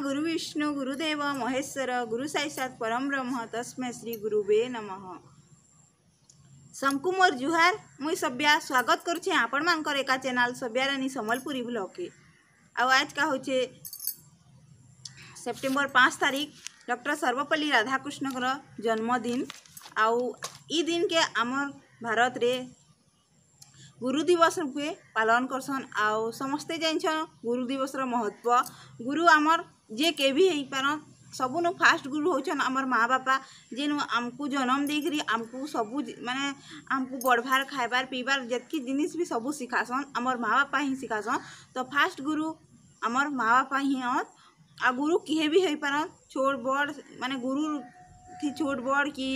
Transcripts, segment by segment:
गुरु विष्णु गुरुदेव महेश्वर गुरु साक्षात परम ब्रह्म तस्मै श्री गुरुवे नमः। सबको मोर जुहार। मुई सभ्या स्वागत करुचे आपण मानकर एका चैनल सभ्या रानी संबलपुरी ब्लॉग के। आज का होचे सेप्टेम्बर 5 तारीख डॉक्टर सर्वपल्ली राधाकृष्ण जन्मदिन। ई दिन के आमर भारत रे गुरु दिवस रूपे पालन करसन। आउ समस्ते जानछन गुरु दिवस रो महत्व। गुरु आमर जे के भी हो पार सबुनु फास्ट गुरु होचन आमर माँ बापा जेनु आमको जन्म देकरी आमको सबू माने आमको बढ़वार खाइबार पीबार जतकी जिनिस भी सबू सिखासन आमर माँ बापा ही सिखासन। तो फास्ट गुरु आमर माँ बापा ही हत। आ गुरु किए भी हो पार छोट बड़ माने गुरु थी छोट बड़ कि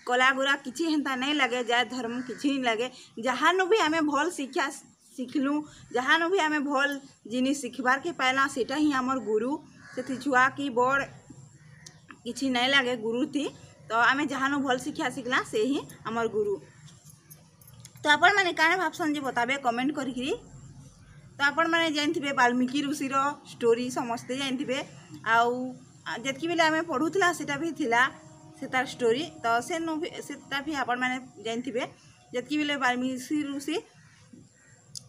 कला गुरा किसी हेन्ता नहीं लगे जात धर्म किसी नहीं लगे। जहानु भी आमे भल शिक्षा शिखलु जहानु भी आमे भल जिनिस शिखबार के पाइला सेटा ही आमर गुरु से छुआ कि बड़ किसी नहीं लगे गुरु थी। तो आमे जहानु भल शिक्षा शिखला से ही आमर गुरु। तो आपण माने काने भाबसन जे बताबे कमेंट करिकरी। तो आपण माने जानथिबे वाल्मीकि ऋषि रो स्टोरी समस्ते जानथिबे। आउ जतकी बेले आमे पढुथला सेटा भी थिला सेतार स्टोरी। तो सेटा भी आपण माने जानथिबे जतकी बेले वाल्मीकि ऋषि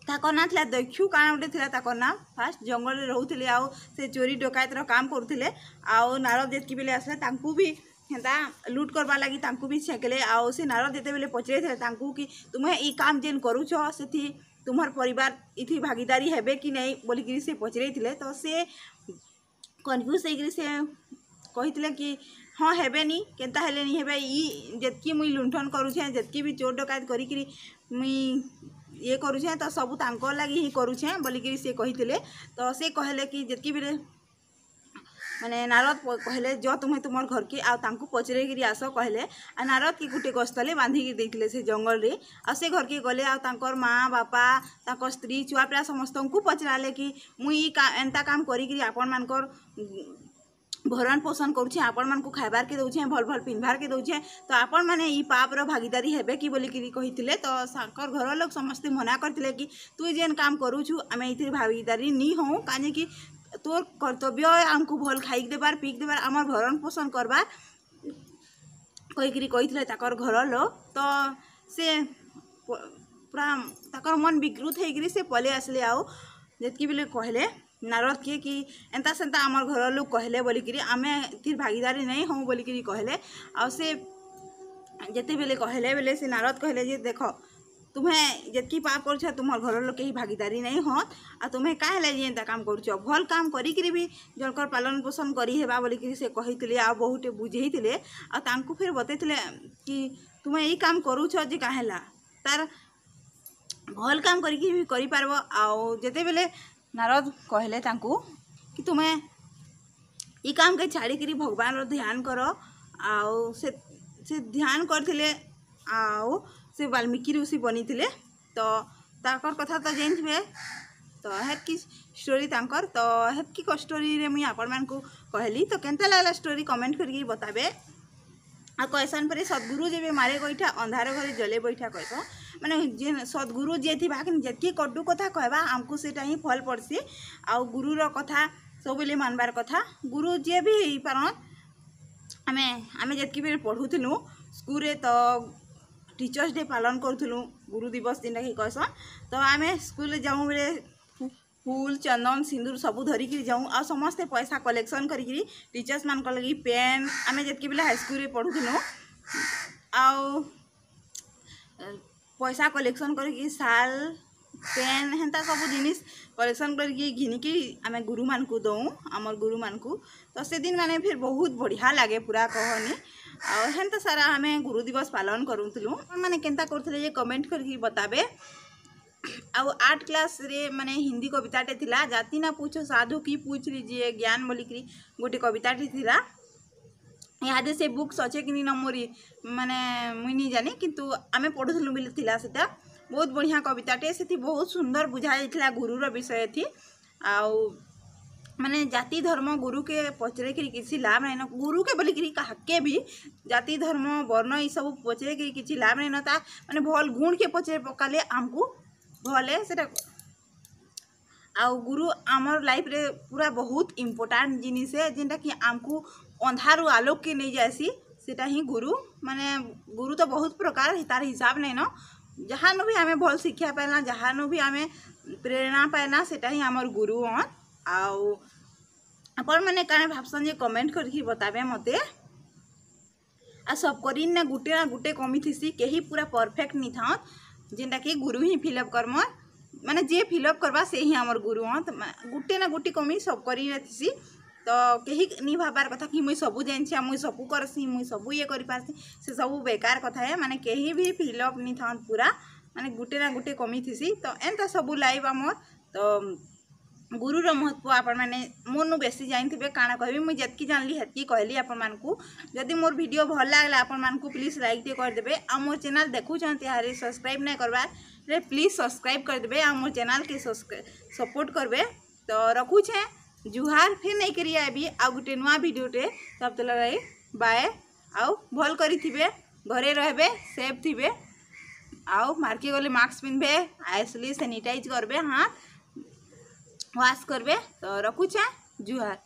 ताकर ना थिला दक्षु काना उठे थिला ताकर ना फास्ट जंगल रे रहउथिले। आउ से चोरी डकायत रो काम करुथिले। आउ नारद जतकी बेले आसले तांकू भी हेंता लूट करबा लागि तांकू भी छेकले। आउ से नारद जेते बेले पचरे थे तांकू कि तुमे ई काम जेन करूछो सेथि तुम्हार परिवार इथि भागीदारी हेबे कि नहीं बोलिकरी से पचरे थिले। तो से कन्फ्यूज होइकरी से कहिथिले कि हाँ हेबे नी केनता हेले नी हेबे ई जतकी मुई लुंठन करूछे जतकी भी चोर डकायत करिकरी मुई ये करूछे तो सबू तांको लागि ही करूछे बोलिकरी से कहिथिले। तो से कहले कि जतकी बेले माने नारद कहले जो तुम्हें तुमर घर के आ तांको पचरे गिरी आस कहले। आ नारद की गुटे गस्तले बांधी के देखले से जंगल रे। आ से घर के गले आ तांकर माँ बापा तांकर स्त्री छुआ पिला समस्त को पचराले कि मुई एंता काम करी गिरी आपण मानकर भरण पोषण करुछे आपण मान को खाइबार के दउछे भल भल पिन्हबार के दउछे। तो आपण माने ई पाप रो भागीदारी हेबे कि बोलिकरी कहिथिले। तो साकर घर लोग समस्त मना करथिले कि तू जेन काम करूछु आमे इतिर भागीदारी नी हो काने कि तोर कर्तव्य आमको भल खाइक देबार पीक देबार आमर भरण पोषण करबार कहिकरी कहिथिले ताकर घर लोग। तो से पूरा ताकर मन विकृत होइकरी से पले आसले। आउ जतकी बेले कहले नारद के कि एंता सेंता आमर घर लोग कहले बोलिकरी आमे इतिर भागीदारी नहीं हो बोलिकरी कहले। आ से जेते बेले कहले बेले से नारद कहले जे देखो तुम्हें जतकी पाप करुछ तुम्हार घर लोग के ही भागीदारी नहीं होत। आ तुम्हें काहे ले एंता काम करुछ भल काम करिकरी भी जनकर पालन पोषण करी हेबा बोलिकरी से कहिथिले। आ बहुते बुझेइथिले आ तांको फिर बतैथिले कि तुम्हें ई काम करुछ जे काहेला तार भल काम करिकरी भी करि पारबो। आ जेते बेले नारद कहले तांको कि तुम्हें ई काम के छाड़िकरी भगवान रो ध्यान करो। आउ से ध्यान करथिले आउ से वाल्मीकि ऋषि बनीथिले। तो ताकर कथा तो जानथिबे। तो हेतकी स्टोरी तांकर। तो हेतकी को स्टोरी रे मुई आपण मान को कहली। तो केनता लागला स्टोरी कमेंट करके बताबे। आ कहसन परे सद्गुरु जेबे मारे गोइठा अंधार घरे जले बैठा कहसो माने जे सद्गुरु जे थी बाकी जतकी कटु कथा कहबा आमको सेटा ही फल पड़सी। आ गुरु रो कथा सबले मानबार कथा गुरु जे भी ही पारन आमे जतकी बेले पढुथिलु स्कूल रे। तो टीचर्स डे पालन करूथलु गुरु दिवस दिन के कहसन। तो आमे स्कूल रे जाऊँ बेले फूल चंदन सिंदूर सबू धरिकी जाऊँ आ समस्ते पैसा कलेक्शन करिकी टीचर्स मान को लगी पेन आमे जतकी बेले हाई स्कूल रे पढुथलु आउ पैसा कलेक्शन करिकी साल पेन हेन्ता सब जिनिस कलेक्शन करिकी घिनिकी आमे गुरु मान को दऊँ आमर गुरु मान को। तो से दिन माने फिर बहुत बढ़िया लागे पूरा कहनी। आ हेन्ता सारा आमे गुरु दिवस पालन करूथलु माने केनता करथले ये कमेंट करके बताबे। आउ 8 क्लास रे माने हिंदी कविताटे थिला जाति ना पूछो साधु की पूछ लीजिए ज्ञान बोलिकरी गोटे कविताटे थिला। यादे से बुक्स अच्छे कि न मोरी माने मुई नहीं जानी किंतु आमे पढ़ुथलु बिले थिला सेटा बहुत बढ़िया कविताटे सेठी बहुत सुंदर बुझा जाइथिला गुरु रो विषय थी। आउ माने जाति धर्म गुरु के पचरे करी किसी लाभ नहीं न गुरु के बोलिकरी काहके भी जाति धर्म वर्ण ई सब पचरे करी किसी लाभ नहीं न ता माने भल गुण के पचरे पकाले आमको भले सेटा आउ गुरु आमर लाइफ रे पूरा बहुत इम्पोर्टाट जिनिस है जेनटा कि आमको अंधारू आलोक के नहीं जासी सेटा ही गुरु माने गुरु तो बहुत प्रकार तार हिसाब नहीं न जहाँ भी आम भल शिक्षा पाइना जहाँ भी आम प्रेरणा पाइना सेटा ही आमर गुरु हन। आउ आपण मैंने काने भाबसन जे कमेंट करके बताबे मते आ सब करी ना गुटे कमी थी कहीं पूरा परफेक्ट नहीं था जेनटा कि गुरु ही फिलअप कर्म माने जे फिलअप करवा से ही आमर गुरु हाँ गुटे ना गुटी कमी सब करी थी तो कहीं नहीं भाबार कथा कि मुई सबू जानी मुई सबू करसी मुई सबू ये कर पारसी से सबू बेकार कथा है माने कहीं भी फिलअप नहीं था पूरा माने गुटे ना गुटे कमी थी तो एंता सबू लाइव आमर तो गुरुर महत्व आपण मैंने मोर बेसी जानते काଣା कहबी मुझे जितकी जानली हेतकी कहली आपण मानकू जदि मोर वीडियो भल लागला आपण मानकू प्लीज लाइक टे कर देबे आ मोर चैनल देखुछंती हारे सब्सक्राइब नहीं करबार रे प्लीज सब्सक्राइब कर देबे आ मोर चैनल के सपोर्ट करबे। तो रखुछे जुहार फिर नहीं करी आबी आ गुटे नुआ वीडियोटे तब तक लगे बाय आउ भल करी थिबे घरे रहबे सेफ थिबे आउ मार्के गले मास्क पिनबे आइसली सैनिटाइज करबे हाथ वाश करबे। तो रखुछे जुहार।